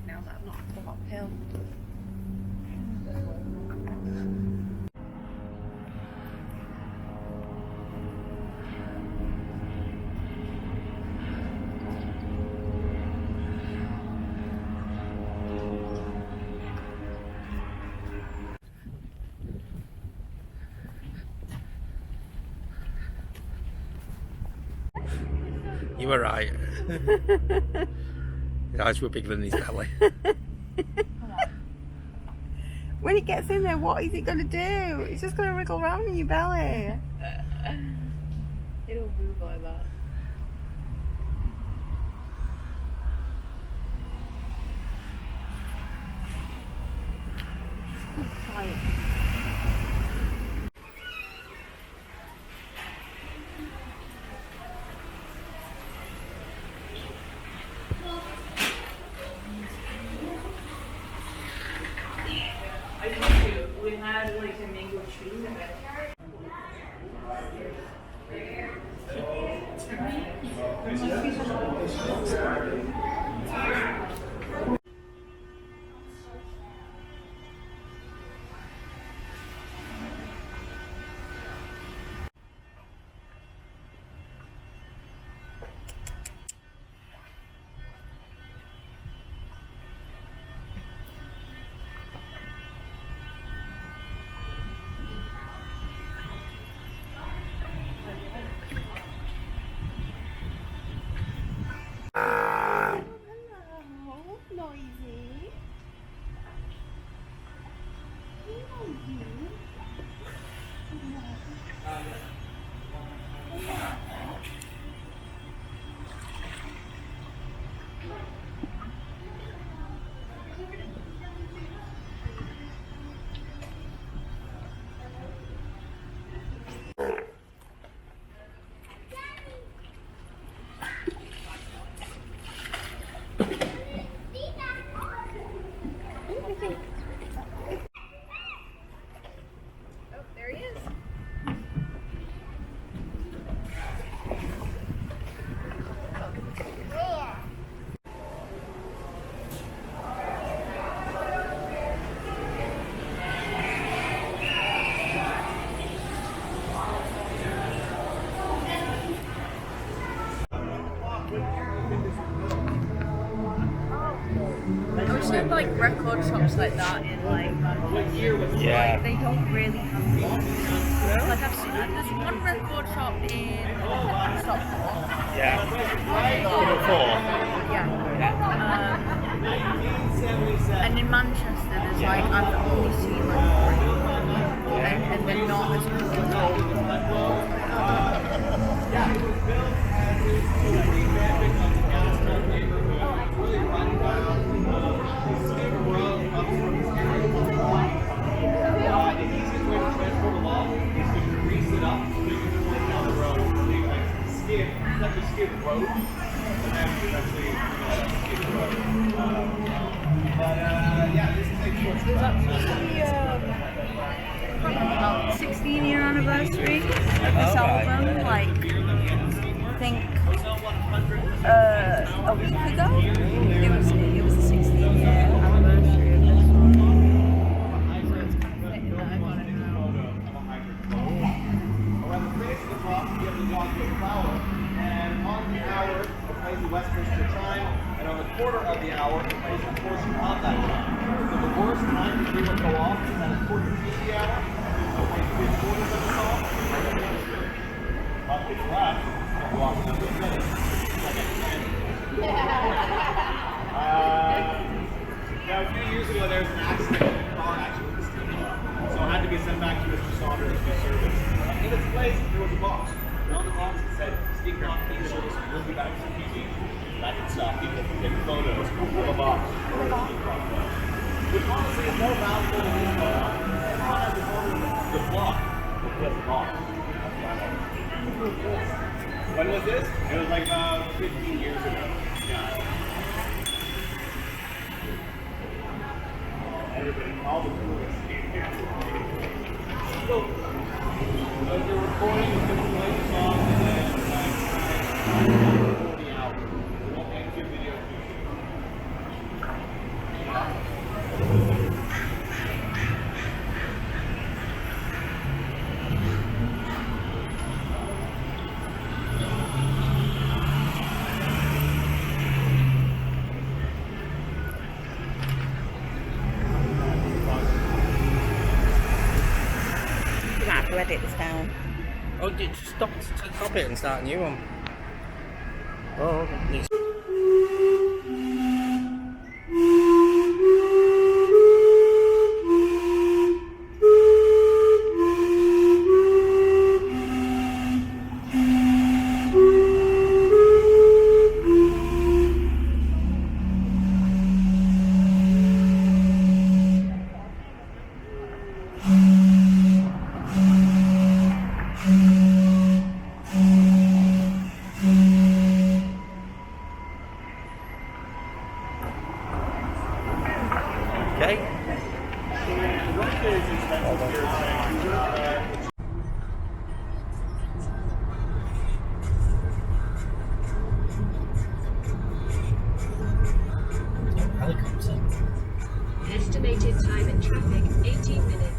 now that I've not come uphill. You were right. His eyes were bigger than his belly. When it gets in there, what is it going to do? It's just going to wriggle around in your belly. It'll move like that. Right. We had like a mango tree in the backyard. I wish they had like record shops like that in like Yeah. like, they don't really have these. Like I've seen there's one record shop in Stockport. Yeah. Yeah. And in Manchester there's like I've only seen like three. And they're not as good. About 16-year anniversary of this album, like I think a week ago. It was the 16-year anniversary of this one. So it's kind of fitting that I got it now. Around the base of the clock, you have the Dogwood Flower, and on the hour, it plays the Westminster Chime, and on the quarter of the hour, it plays a portion of that chime. So the worst time to hear it go off is at a quarter to the hour. So it plays 3 quarters of the song, right at the end. But it's left, it'll go off in another minute. Now, a few years ago, there was an accident, a car accident with the steam car. So it had to be sent back to Mr. Saunders to be serviced. In its place, there was a box. And on the box, it said, steam car being serviced, we'll be back to PG. That can stop people from taking photos of a box or a steam car. Which honestly is more valuable than this photo. It's not as important as the block, but just the box. When was this? It was like about 15 years ago. Yeah. Everybody, all the tourists came here. So, as you're recording, it's going to play the song and then 40 hours. It won't make a good video too soon. edit this down. Oh, just stop it and start a new one. Oh, okay. Okay. Helicopter. Estimated time in traffic, 18 minutes.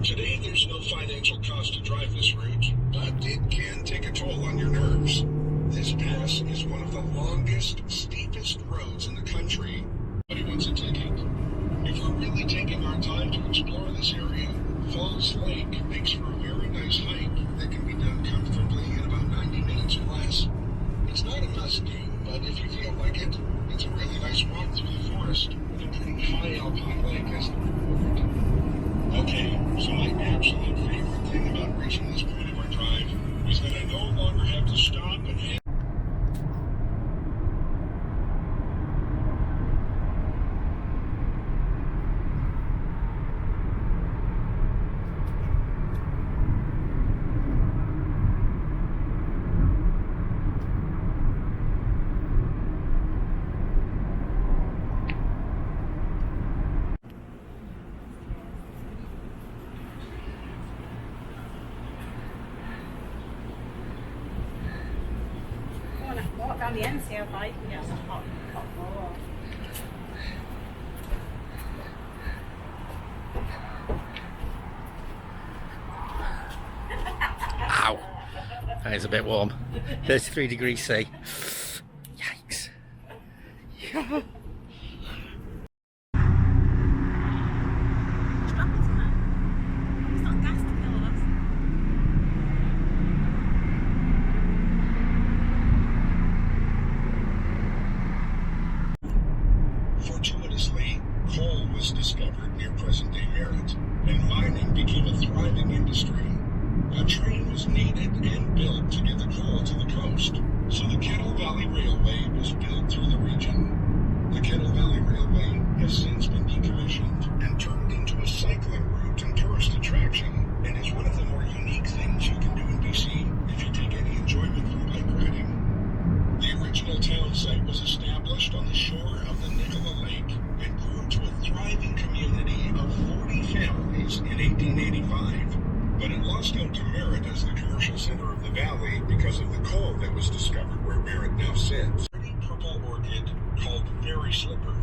Today, there's no financial cost to drive this route, but it can take a toll on your nerves. This pass is one of the longest, steepest roads in the country. Nobody wants a ticket. If we're really taking our time to explore this area, Falls Lake makes for a very nice hike that can be done comfortably in about 90 minutes or less. It's not a must-do, but if you feel like it, it's a really nice walk through the forest with a pretty high alpine lake as the reward. Okay, so my absolute favorite thing about reaching this point of our drive is that I no longer have to stop and head. down the end, see how far you can get on the hot floor. Ow! That is a bit warm. 33 degrees C. Yikes. Yeah. It's not gas to kill us. Fortuitously, coal was discovered near present-day Merritt, and mining became a thriving industry. A train was needed and built to get the coal to the coast, so the Kettle Valley Railway was built through the region. The Kettle Valley Railway has since been decommissioned and turned into a cycling route and tourist attraction, and is one of the more unique things you can do in BC if you take any enjoyment from bike riding. The original town site was established on the shore of the Nicola Lake and grew to a thriving community of 40 families in 1885. But it lost out to Merritt as the commercial center of the valley because of the coal that was discovered where Merritt now sits. A pretty purple orchid called fairy slipper.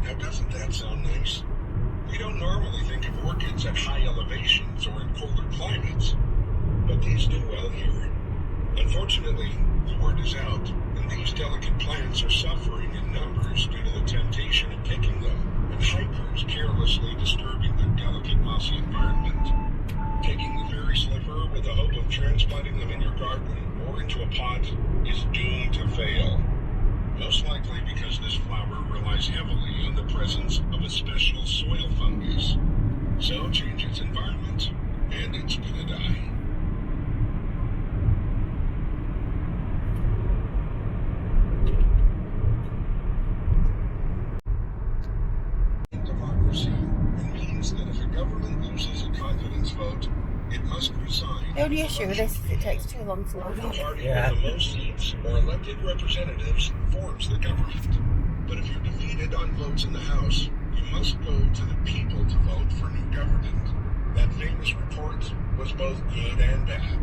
Now doesn't that sound nice? We don't normally think of orchids at high elevations or in colder climates, but these do well here. Unfortunately, the word is out, and these delicate plants are suffering in numbers due to the temptation of picking them, and hikers carelessly disturbing their delicate mossy environment. Taking the fairy slipper with the hope of transplanting them in your garden or into a pot is doomed to fail. Most likely because this flower relies heavily on the presence of a special soil fungus. So change its environment, and it's gonna die. Democracy, it means that if a government loses a confidence vote, it must resign. The only issue with this is it takes too long to load. The party Yeah. with the most seats or elected representatives forms the government. But if you're defeated on votes in the House, you must go to the people to vote for new government. That famous report was both good and bad.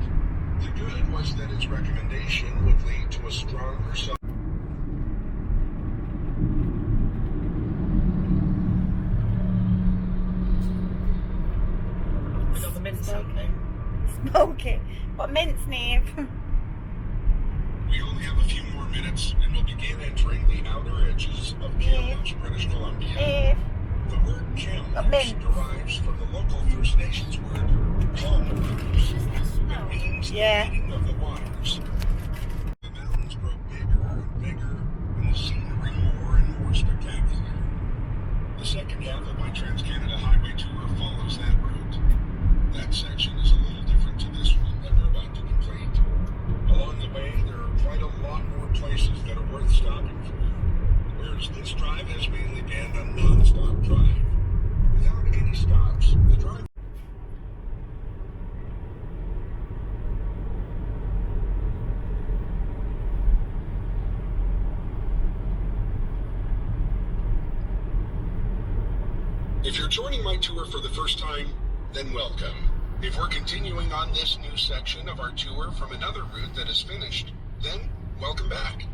The good was that its recommendation would lead to a stronger We got the mince happening. Smoking. What mince, Neve? We only have a few more minutes, and we'll begin entering the outer edges of Kamloops, British Columbia. Neve. The word A Kamloops mint. derives from the local First Nations word Kamloops. It means Yeah. the meeting of the waters. The mountains grow bigger and bigger, and the scenery more and more spectacular. The second half of my Trans-Canada Highway tour follows that route. That section is a little different to this one that we're about to complete. Along the way, there are quite a lot more places that are worth stopping for, whereas this drive has mainly been a non-stop drive. Without any stops, the drive... If you're joining my tour for the first time, then welcome. If we're continuing on this new section of our tour from another route that is finished, then welcome back.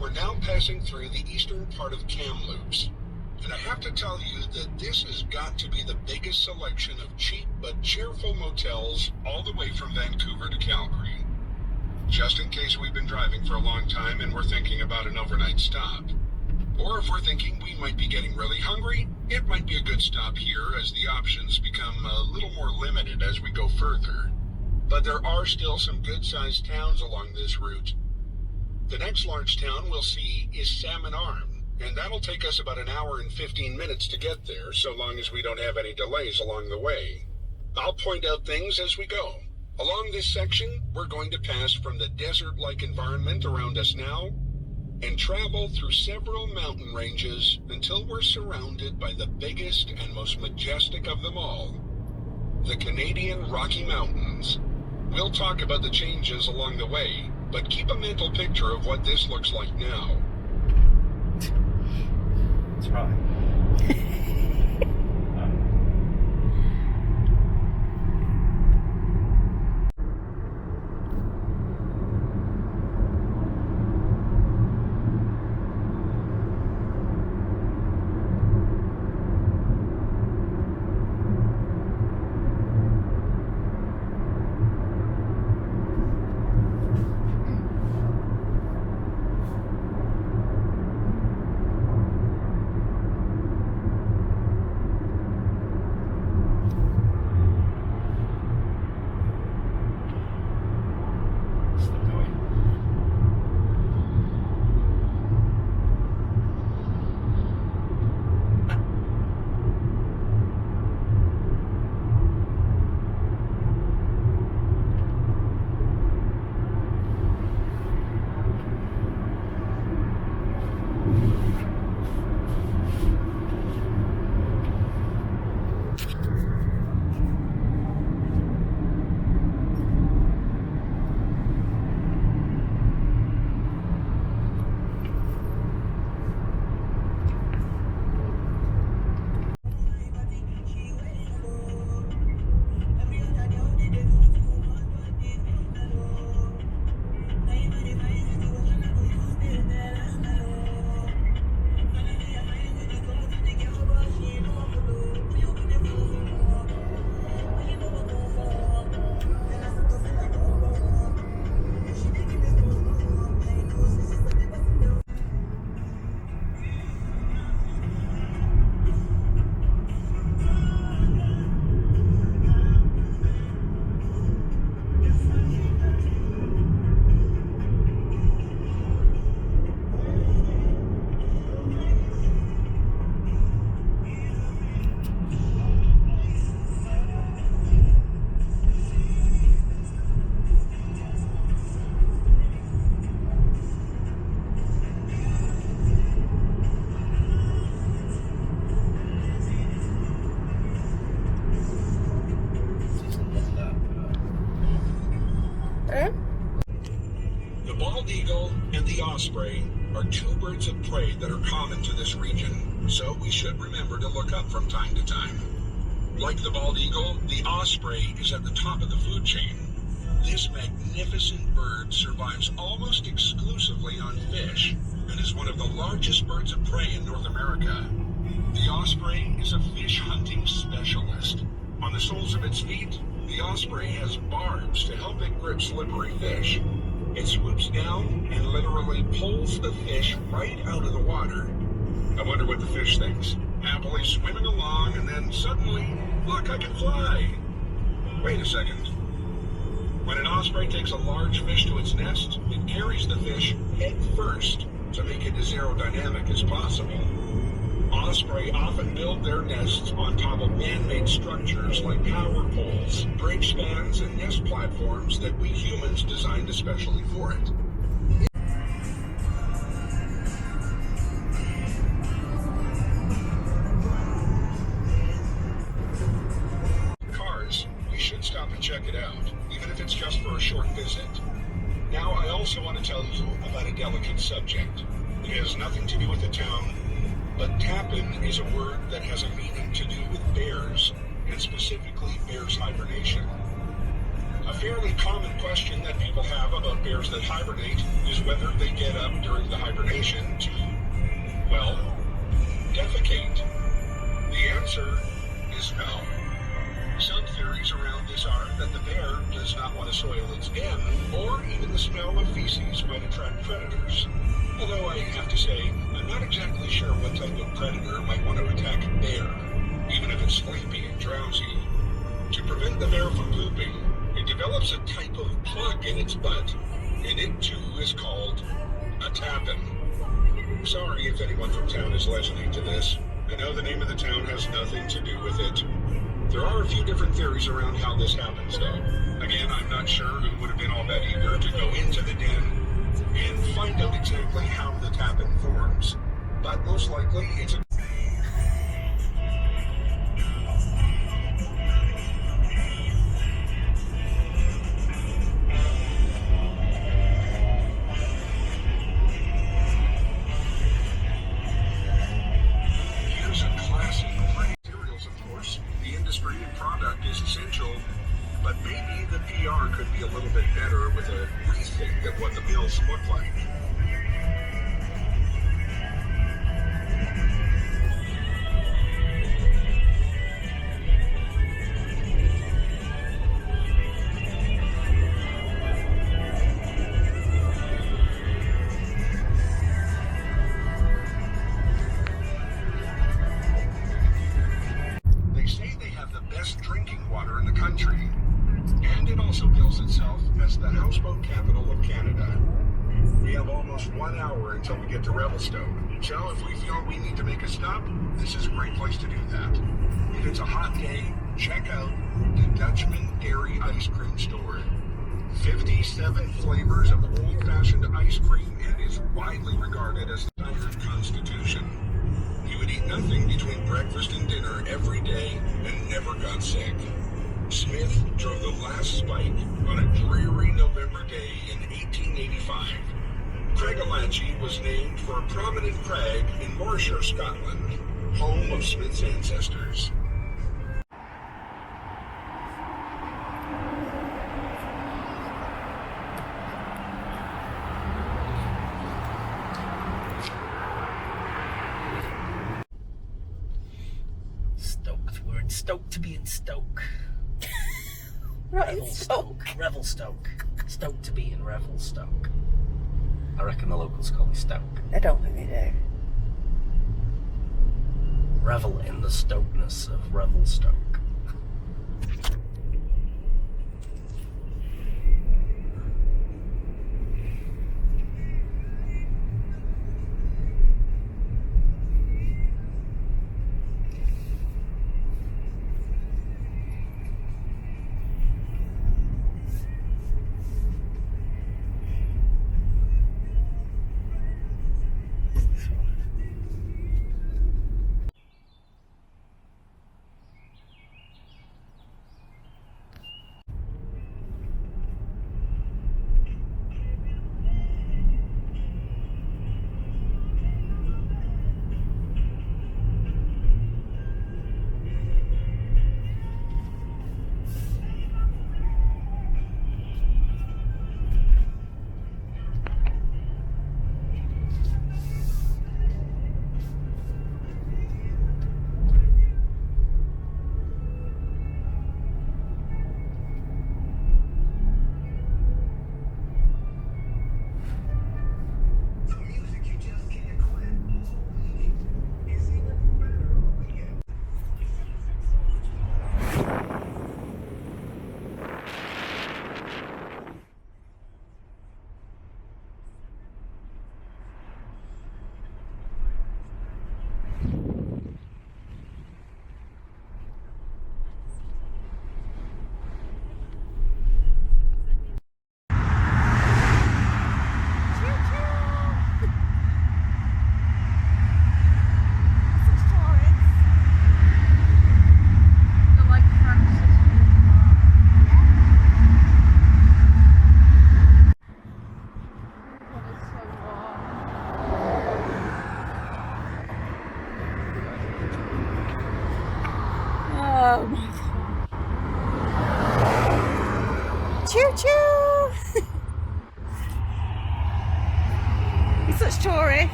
We're now passing through the eastern part of Kamloops, and I have to tell you that this has got to be the biggest selection of cheap but cheerful motels all the way from Vancouver to Calgary. Just in case we've been driving for a long time and we're thinking about an overnight stop. Or if we're thinking we might be getting really hungry, it might be a good stop here as the options become a little more limited as we go further. But there are still some good-sized towns along this route. The next large town we'll see is Salmon Arm, and that'll take us about an hour and 15 minutes to get there, so long as we don't have any delays along the way. I'll point out things as we go. Along this section, we're going to pass from the desert-like environment around us now and travel through several mountain ranges until we're surrounded by the biggest and most majestic of them all, the Canadian Rocky Mountains. We'll talk about the changes along the way, but keep a mental picture of what this looks like now. That's right. birds of prey that are common to this region, so we should remember to look up from time to time. Like the bald eagle, the osprey is at the top of the food chain. This magnificent bird survives almost exclusively on fish and is one of the largest birds of prey in North America. The osprey is a fish hunting specialist. On the soles of its feet, the osprey has barbs to help it grip slippery fish. It swoops down and literally pulls the fish right out of the water. I wonder what the fish thinks. Happily swimming along, and then suddenly, look, I can fly. Wait a second. When an osprey takes a large fish to its nest, it carries the fish head first to make it as aerodynamic as possible. Osprey often build their nests on top of man-made structures like power poles, bridge spans, and nest platforms that we humans designed especially for it. Cars, we should stop and check it out, even if it's just for a short visit. Now, I also want to tell you about a delicate subject. It has nothing to do with the town, but Tappan is a word that has a meaning to do with bears, and specifically bears hibernation. A fairly common question that people have about bears that hibernate is whether they get up during the hibernation to, well, defecate. The answer is no. Some theories around this are that the bear does not want to soil its den, or even the smell of feces might attract predators. Although I have to say, I'm not exactly sure what type of predator might want to attack a bear, even if it's sleepy and drowsy. To prevent the bear from pooping, it develops a type of plug in its butt, and it too is called a tappin. Sorry if anyone from town is listening to this. I know the name of the town has nothing to do with it. There are a few different theories around how this happens, though. Again, I'm not sure who would have been all that eager to go into the den and find out exactly how the tappin forms. But most likely, it's a... Here's a classic materials, of course. The industry and product is essential, but maybe the PR could be a little bit better with a rethink of what the mills look like. They say they have the best drinking water in the country, and it also bills itself as the houseboat capital of Canada. We have almost 1 hour until we get to Revelstoke, so if we feel we need to make a stop, this is a great place to do that. If it's a hot day, check out the Dutchman Dairy Ice Cream Store. 57 flavors of old-fashioned ice cream, and is widely regarded as the standard constitution. He would eat nothing between breakfast and dinner every day and never got sick. Smith drove the last spike on a dreary November day in 1885. Craigalanchi was named for a prominent crag in Morayshire, Scotland, home of Smith's ancestors. Stoked. We're in Stoke to be in Stoke. Right, Revelstoke. Revelstoke. Stoke to be in Revelstoke. I reckon the locals call it Stoke. I don't think they do. Revel in the Stokeness of Revelstoke.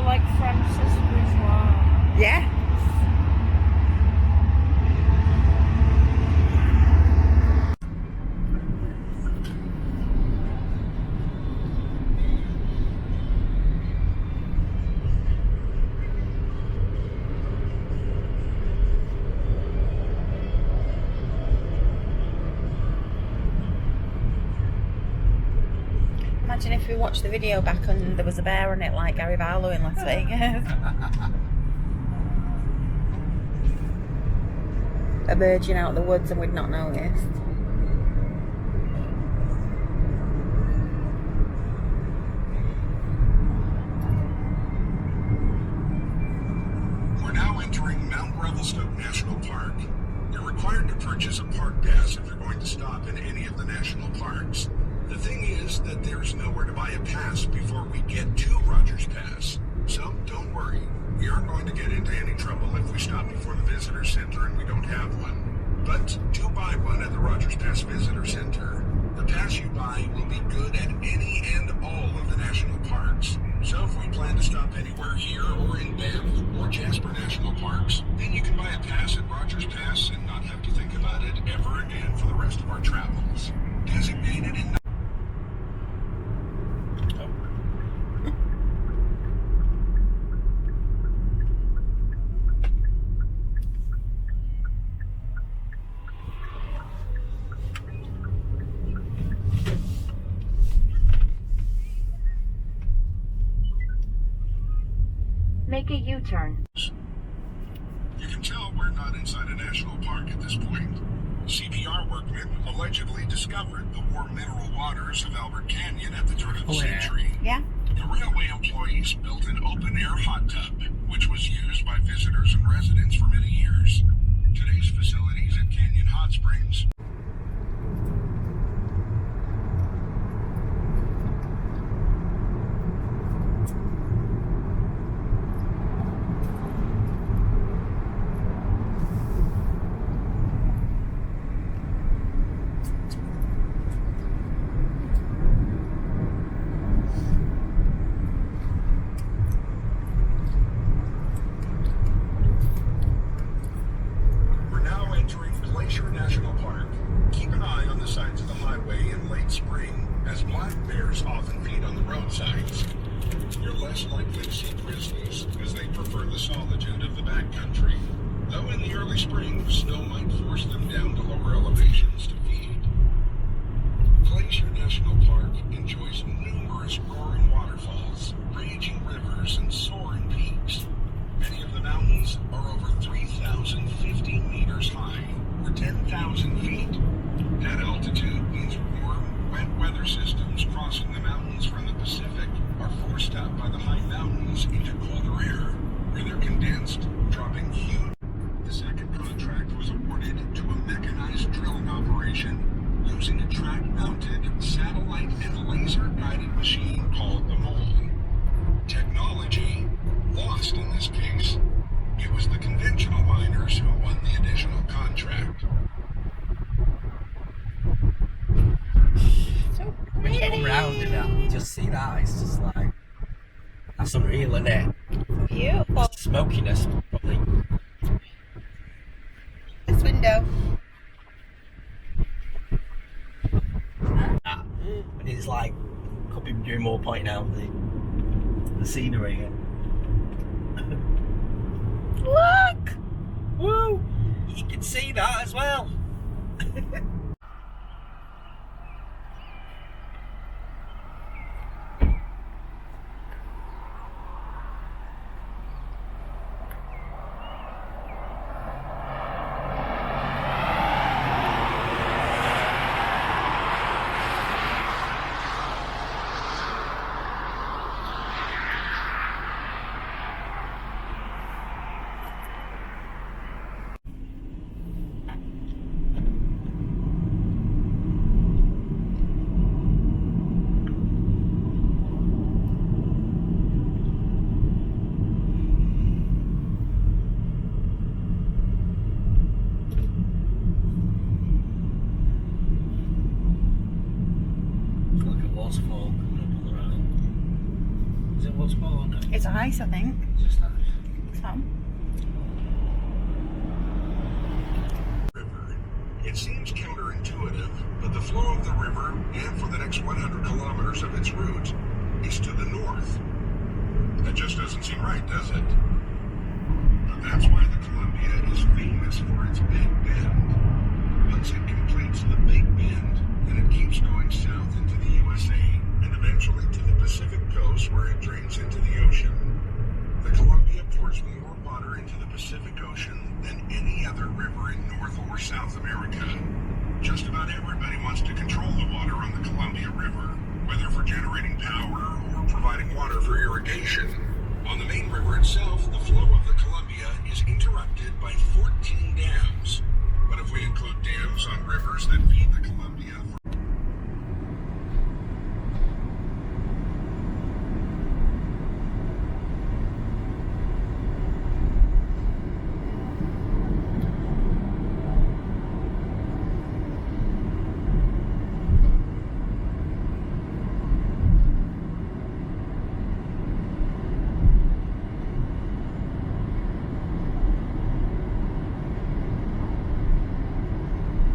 feel like Francis Bourgeois. Yeah. Imagine if we watched the video back and there was a bear on it like Gary Barlow in Las Vegas. Emerging out of the woods and we'd not noticed. We're now entering Mount Revelstoke National Park. You're required to purchase a park pass if you're going to stop in any of the national parks. The thing is that there's nowhere to buy a pass before we get to Rogers Pass. So don't worry, we aren't going to get into any trouble if we stop before the Visitor Center and we don't have one. But do buy one at the Rogers Pass Visitor Center. The pass you buy will be good at any and all of the national parks. So if we plan to stop anywhere here or in Banff or Jasper National Parks, then you can buy a pass at Rogers Pass and not have to think about it ever again for the rest of our travels. Designated in Make a U-turn. You can tell we're not inside a national park at this point. CPR workmen allegedly discovered the warm mineral waters of Albert Canyon at the turn of the century. Yeah. The railway employees built an open-air hot tub, which was used by visitors and residents for many years. Today's facilities at Canyon Hot Springs National Park. Keep an eye on the sides of the highway in late spring, as black bears often feed on the roadsides. You're less likely to see grizzlies, as they prefer the solitude of the backcountry. Though in the early spring, snow might force them down to lower elevations to feed. Glacier National Park enjoys numerous roaring waterfalls, raging rivers, and soaring peaks. Many of the mountains are over 3,050 meters high, or 10,000 feet. That altitude means warm, wet weather systems crossing the mountains from the Pacific are forced out by the high mountains into colder air, where they're condensed, dropping huge. The second contract was awarded to a mechanized drilling operation using a track-mounted satellite and laser-guided machine called the Mole. Technology lost in this case. It was the conventional miners who won the additional contract. When you come round and that, just see that, it's just like, that's unreal, isn't it? Beautiful. Smokiness, probably. This window. And it's like, could be doing more pointing out the scenery. Look! Woo! You can see that as well. it? What's going on? It's ice, I think. Just ice. So. River. It seems counterintuitive, but the flow of the river, and for the next 100 kilometers of its route, is to the north. That just doesn't seem right, does it? But that's why the Columbia is famous for its Big Bend. Once it completes the Big Bend, then it keeps going south into the USA, and eventually to the Pacific coast where it drains into the ocean. The Columbia pours more water into the Pacific Ocean than any other river in North or South America. Just about everybody wants to control the water on the Columbia River, whether for generating power or providing water for irrigation. On the main river itself, the flow of the Columbia is interrupted by 14 dams. But if we include dams on rivers that feed the Columbia,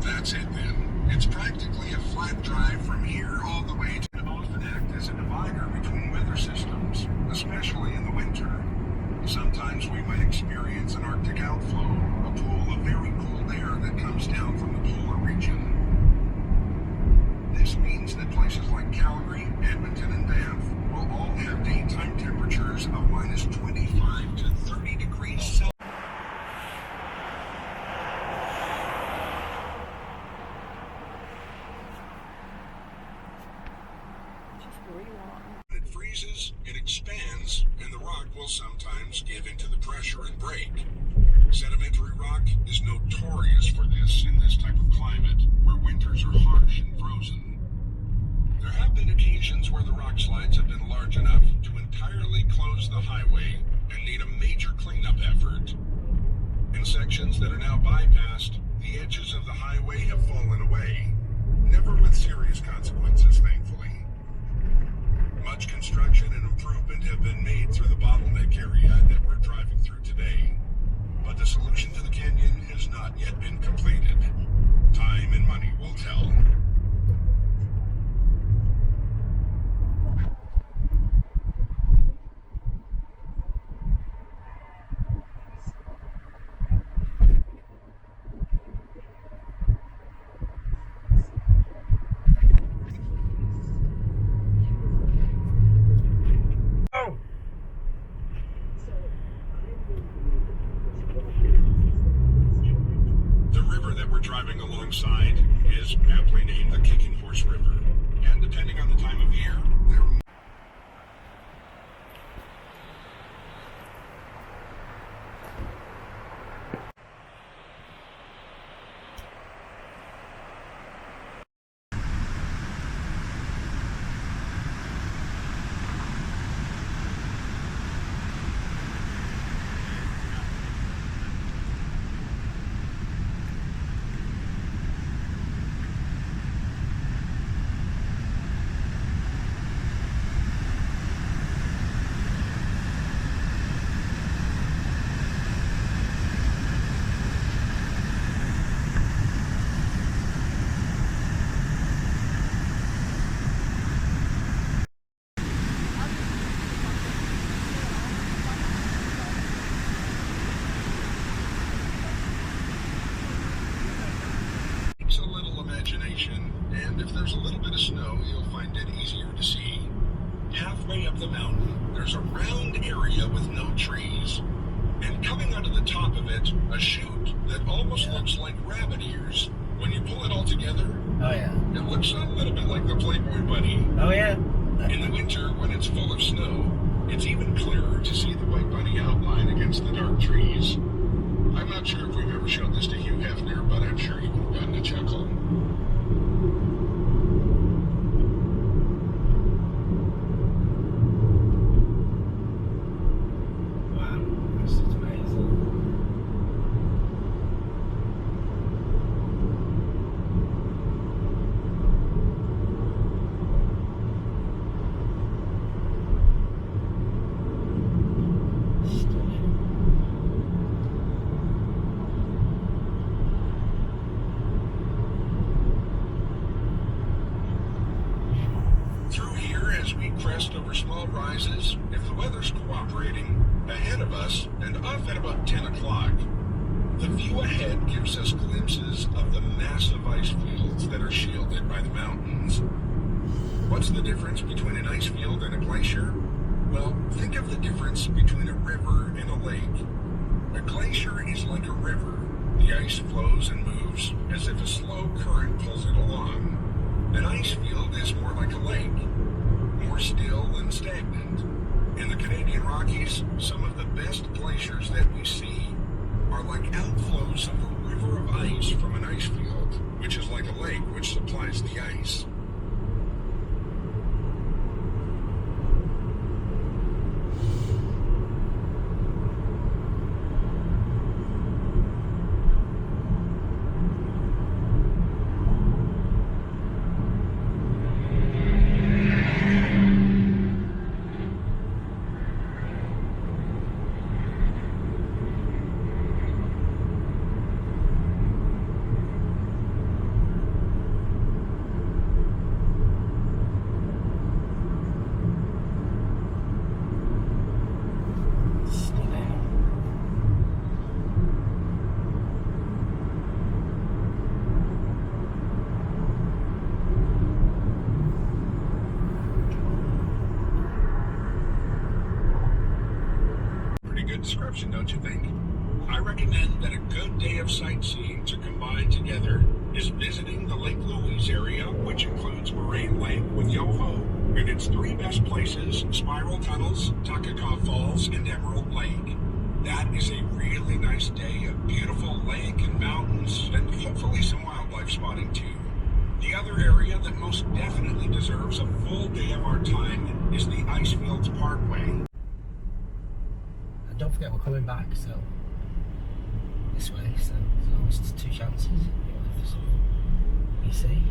that's it then. It's practically a flat drive from here all the way to often act as a divider between weather systems, especially in the winter. Sometimes we might experience an Arctic outflow, a pool of very cold air that comes down from the polar region. This means that places like Calgary, Edmonton, and Banff will all have daytime temperatures of minus 25 to 30 degrees Celsius. When it freezes, it expands, and the rock will sometimes give into the pressure and break. Sedimentary rock is notorious for this in this type of climate, where winters are harsh and frozen. There have been occasions where the rock slides have been large enough to entirely close the highway and need a major cleanup effort. In sections that are now bypassed, the edges of the highway have fallen away, never with serious consequences, thankfully. Much construction and improvement have been made through the bottleneck area that we're driving through today. But the solution to the canyon has not yet been completed. Time and money will tell. The river that we're driving alongside is aptly named the Kicking Horse River. And depending on the time of year, there takes a little imagination, and if there's a little bit of snow, you'll find it easier to see. Halfway up the mountain, there's a round area with no trees. And coming out of the top of it, a chute that almost looks like rabbit ears. When you pull it all together, Oh yeah. it looks a little bit like the Playboy Bunny. Oh yeah. In the winter, when it's full of snow, it's even clearer to see the white bunny outline against the dark trees. I'm not sure if we've ever shown this to Hugh Hefner, but I'm sure he would have gotten a chuckle. Wow, this is amazing. rises, if the weather's cooperating, ahead of us and off at about 10 o'clock. The view ahead gives us glimpses of the massive ice fields that are shielded by the mountains. What's the difference between an ice field and a glacier? Well, think of the difference between a river and a lake. A glacier is like a river. The ice flows and moves as if a slow current pulls it along. An ice field is more like a lake, more still and stagnant. In the Canadian Rockies, some of the best glaciers that we see are like outflows of a river of ice from an ice field, which is like a lake which supplies the ice. Description, don't you think? I recommend that a good day of sightseeing to combine together is visiting the Lake Louise area, which includes Moraine Lake with Yoho, and its three best places, Spiral Tunnels, Tuckacaw Falls, and Emerald Lake. That is a really nice day of beautiful lake and mountains, and hopefully some wildlife spotting too. The other area that most definitely deserves a full day of our time is the Icefields Parkway. Don't forget we're coming back, so this way, so there's almost 2 chances. You see?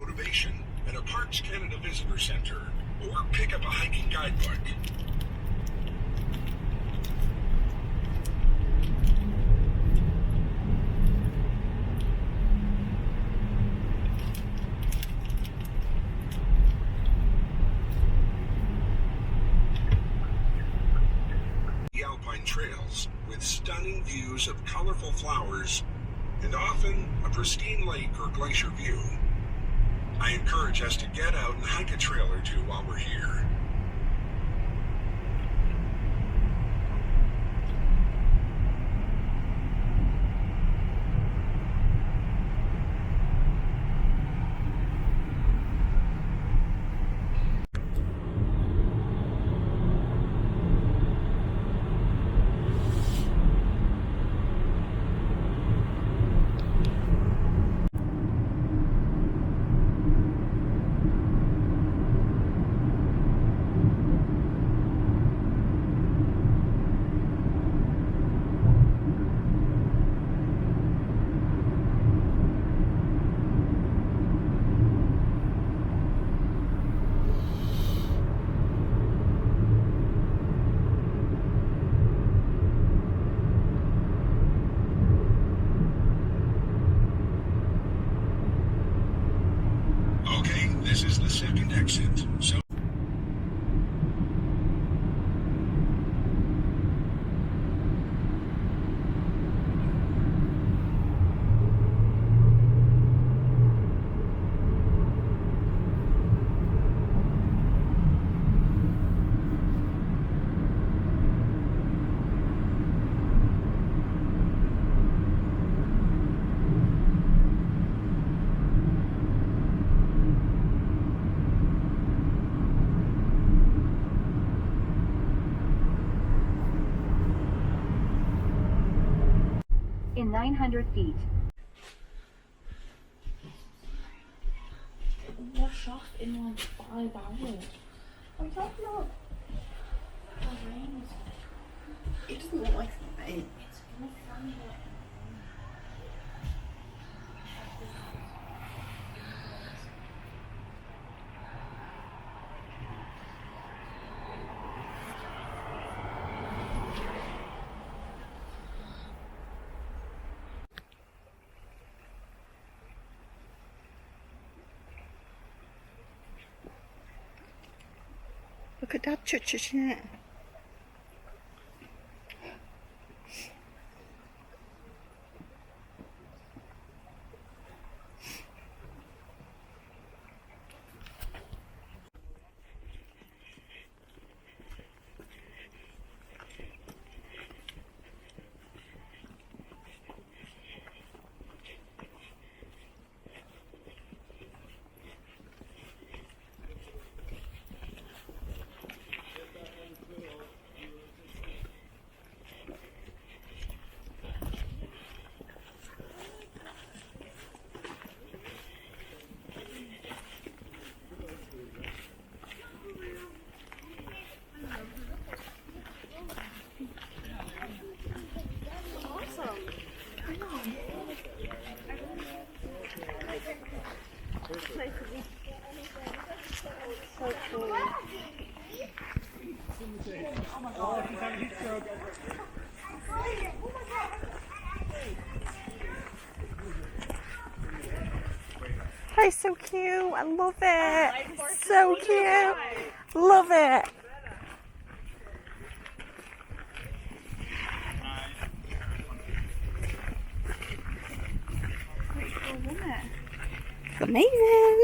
Motivation at a Parks Canada Visitor Center or pick up a hiking guidebook. The Alpine trails with stunning views of colorful flowers and often a pristine lake or glacier view. I encourage us to get out and hike a trail or two while we're here. Okay, this is the second exit. So in 900 feet. Wash off in like 5 hours. I'm talking about the rain. It doesn't look like something. It's gonna find it. Look at Dad chuching it. That is so cute. I love it. So cute. Love it. It's amazing.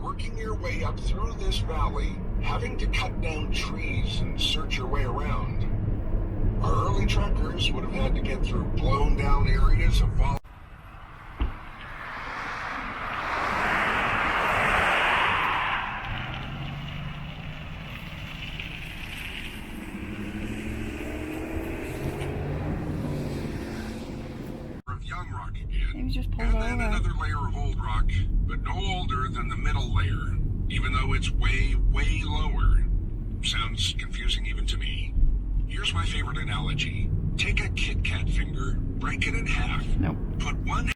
Working your way up through this valley, having to cut down trees and search your way around. Our early trekkers would have had to get through blown down areas of vol- of young rock again. Maybe just pull And it then over. another layer of old rock, but no older than the middle layer, even though it's way, way lower. Sounds confusing even to me. Here's my favorite analogy. Take a Kit Kat finger, break it in half, Nope. put one...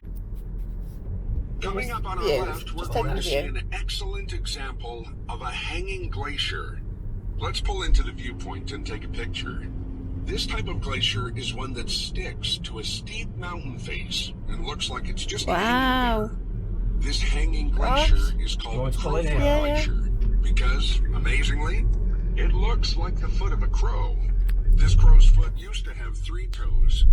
Coming up on our views. left, we're Just take going the to see view. an excellent example of a hanging glacier. Let's pull into the viewpoint and take a picture. This type of glacier is one that sticks to a steep mountain face and looks like it's just Wow. hanging there. This hanging glacier is called Crowfoot Yeah. Glacier because, amazingly, it looks like the foot of a crow. This crow's foot used to have 3 toes.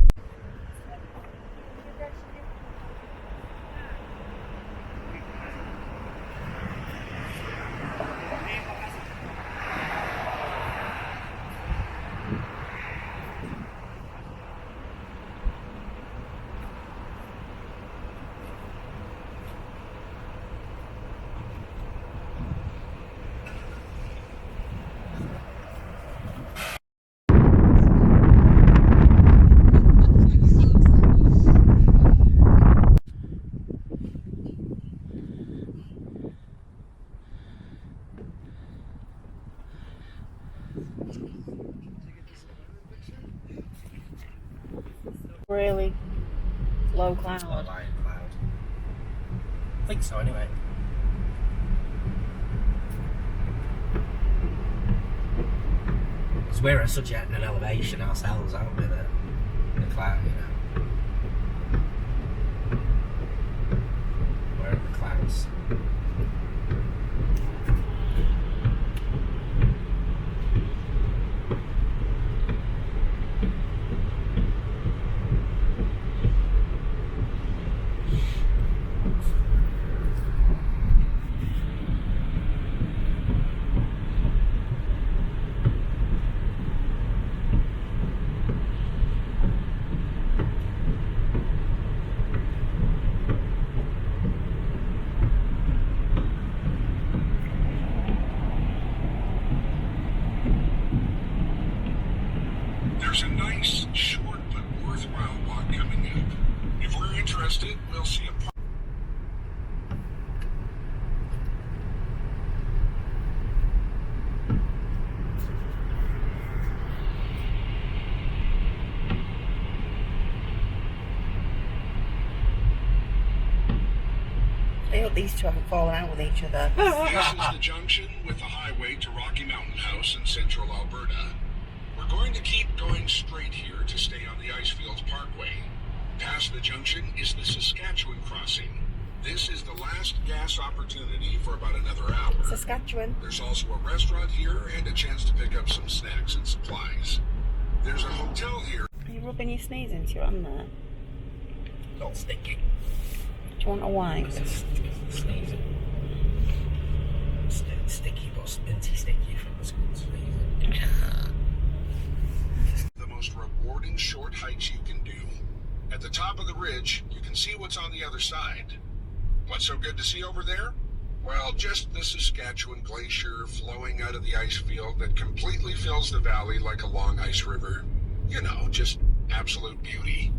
Really low cloud. I think so, anyway. Because we're at such an elevation ourselves, aren't we? The cloud, you know. We're at the clouds. There's a nice, short, but worthwhile walk coming up. If we're interested, we'll see a park. I hope these two haven't fallen out with each other. This is the junction with the highway to Rocky Mountain House in central Alberta. We're going to keep going straight here to stay on the Icefields Parkway. Past the junction is the Saskatchewan crossing. This is the last gas opportunity for about another hour. Saskatchewan. There's also a restaurant here and a chance to pick up some snacks and supplies. There's a hotel here. Are you rubbing your sneeze into your hand there? Not sticky. Do you want a wipe? It's sneezing. Sticky, but anti-sticky from the school sneezing. The most rewarding short hikes you can do. At the top of the ridge, you can see what's on the other side. What's so good to see over there? Well, just the Saskatchewan Glacier flowing out of the ice field that completely fills the valley like a long ice river. You know, just absolute beauty.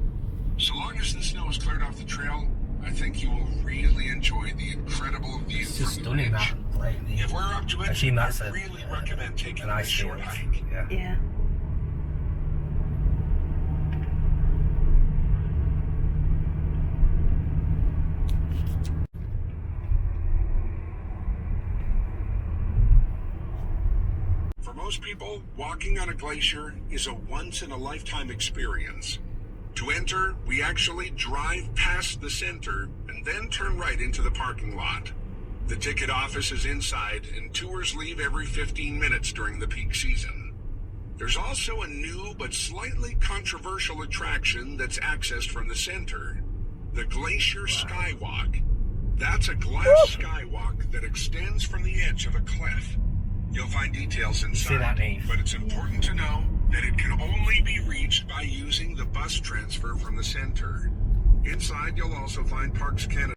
So long as the snow is cleared off the trail, I think you will really enjoy the incredible view It's just from the stunning, ridge. that lake. If we're up to it, I assume that's I really recommend taking an this ice short field. hike. Yeah. Yeah. For most people, walking on a glacier is a once-in-a-lifetime experience. To enter, we actually drive past the center and then turn right into the parking lot. The ticket office is inside, and tours leave every 15 minutes during the peak season. There's also a new but slightly controversial attraction that's accessed from the center, the Glacier Skywalk. That's a glass skywalk that extends from the edge of a cliff. You'll find details See that, inside, Dave? but it's important to know that it can only be reached by using the bus transfer from the center. Inside, you'll also find Parks Canada.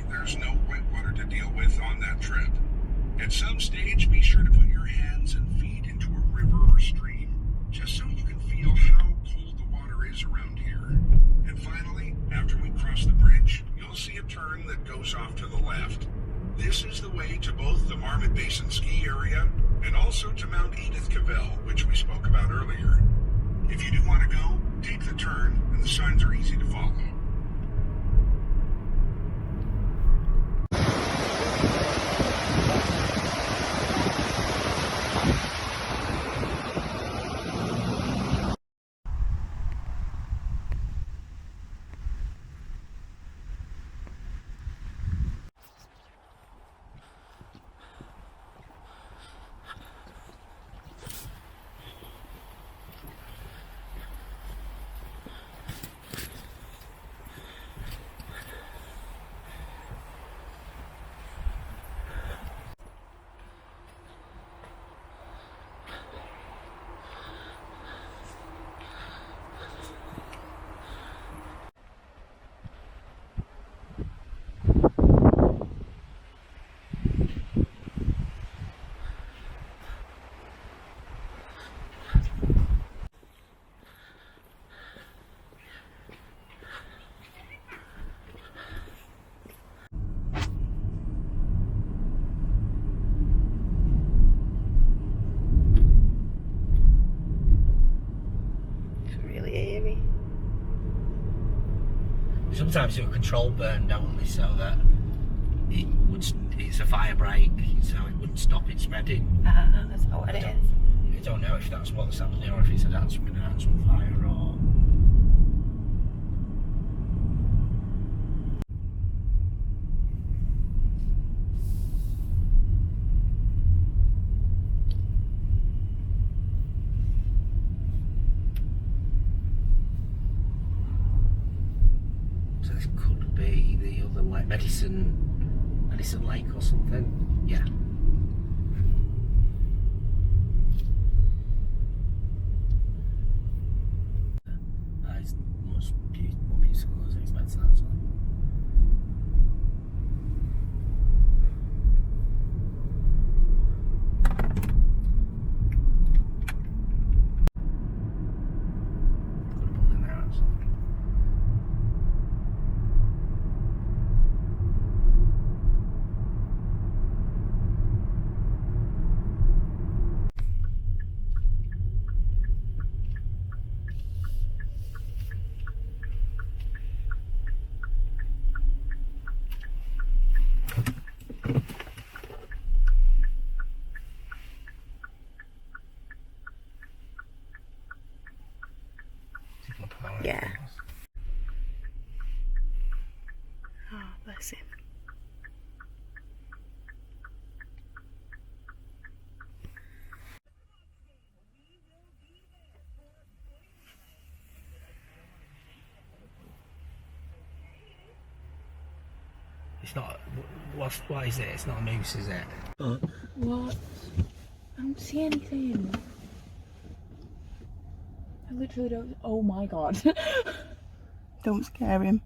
There's no wet water to deal with on that trip. At some stage, be sure to put your hands and feet into a river or stream, just so you can feel how cold the water is around here. And finally, after we cross the bridge, you'll see a turn that goes off to the left. This is the way to both the Marmot Basin ski area and also to Mount Edith Cavell, which we spoke about earlier. If you do want to go, take the turn, and the signs are easy to follow. Sometimes do a control burn, don't they, so that it's a fire break, so it wouldn't stop it spreading. That's not what it is. I don't know if that's what's happening or if it's an actual fire or... So this could be the other lake, Medicine Lake or something. Yeah. It's much more beautiful as I expected that. So. Could have pulled in there actually. Yeah. Oh, bless him. It's not. What is it? It's not a moose, is it? What? I don't see anything. I literally don't. Oh my god. Don't scare him.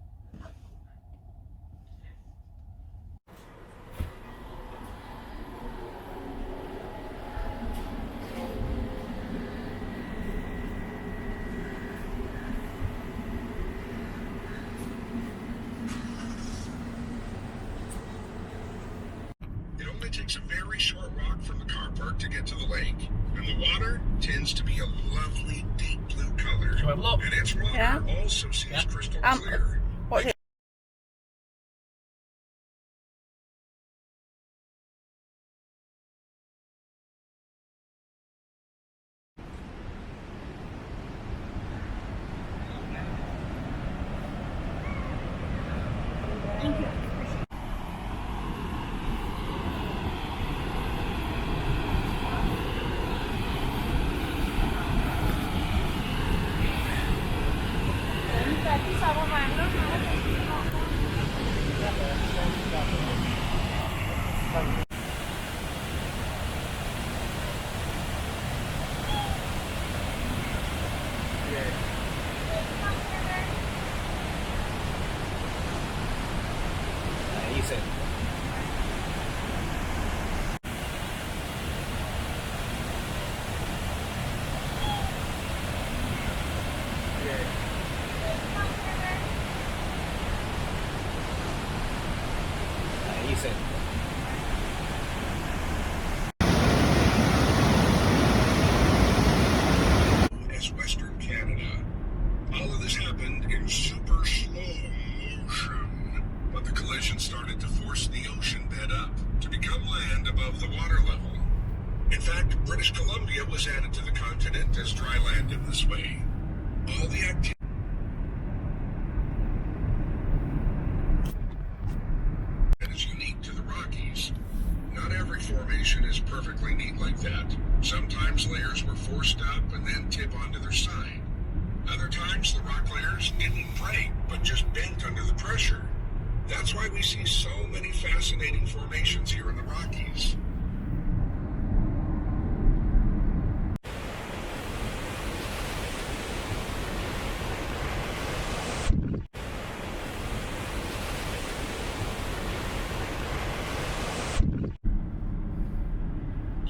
It only takes a very short walk from the car park to get to the lake. And the water tends to be a lovely deep blue color. Shall we have a look? And its water Yeah. also seems Yeah. crystal clear. What's it? Easy. Easy. As Western Canada. All of this happened in super slow motion. But the collision started to force the ocean bed up to become land above the water level. In fact, British Columbia was added to the continent as dry land in this way. All the activity is unique to the Rockies. Not every formation is perfectly neat like that. Sometimes layers were forced up and then tip onto their side. Other times the rock layers didn't break, but just bent under the pressure. That's why we see so many fascinating formations here in the Rockies.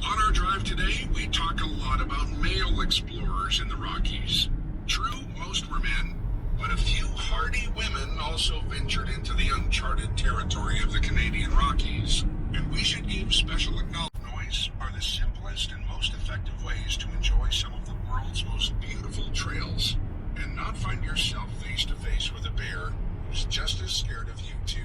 On our drive today, we talk a lot about male explorers in the Rockies. True, most were men, but a few hardy women also ventured into the uncharted territory of the Canadian Rockies. And we should give special acknowledgement. Noise are the simplest and most effective ways to enjoy some of the world's most beautiful trails and not find yourself face to face with a bear who's just as scared of you too.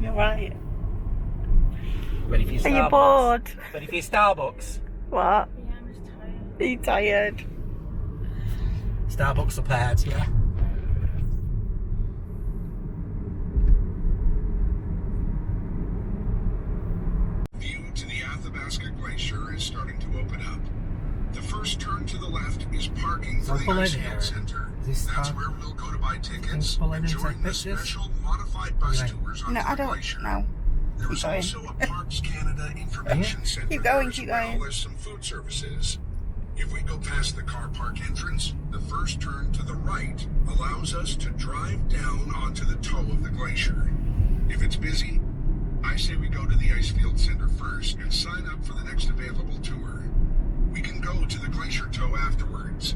You're right. Ready for your Are Starbucks? you bored? Ready for your Starbucks? What? Yeah, I'm just tired. Are you tired? Starbucks up ahead, yeah. View to the Athabasca Glacier is starting to open up. The first turn to the left is parking So for pull the in Icefield here. Center. Is this That's car- where we'll go to buy tickets pull in and and take join the pictures? special modified bus Yeah. tours onto No, I the don't glacier. know. There Keep is going. also a Parks Canada information center Keep there going, as keep well going. as some food services. If we go past the car park entrance, the first turn to the right allows us to drive down onto the toe of the glacier. If it's busy, I say we go to the Icefield Center first and sign up for the next available tour. We can go to the glacier toe afterwards.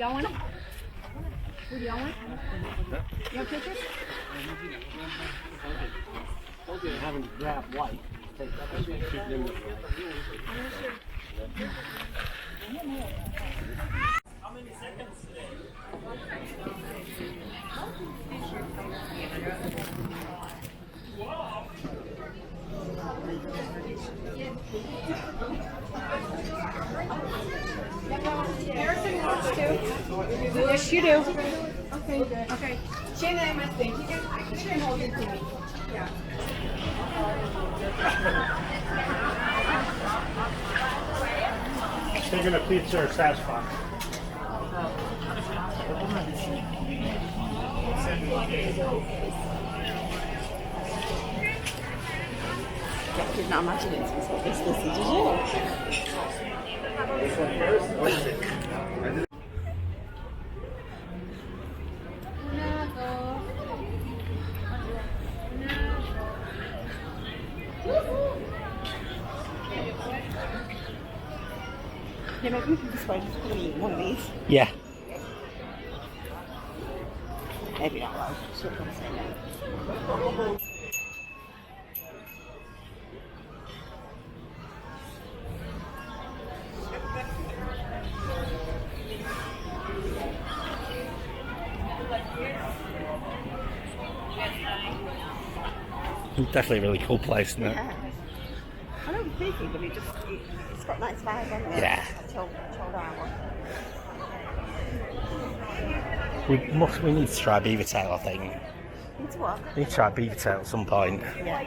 Y'all want it? Who do y'all want? You want pictures? Having to grab white. Harrison wants to. Yes, you do. Okay, good. Okay. Shannon, I must think. You can hold it to me. Yeah. Taking a pizza or satisfied. Did not imagine it was what this is, did you? Yeah, maybe we can just wait for one of these. Yeah. Maybe not long. She'll come say no. Definitely a really cool place, isn't it? Yeah. I know it's creepy, but it's got nice vibe on it. Yeah. Chilled out. We need to try Beavertail, I think. It's what? We need to try Beavertail at some point. Yeah.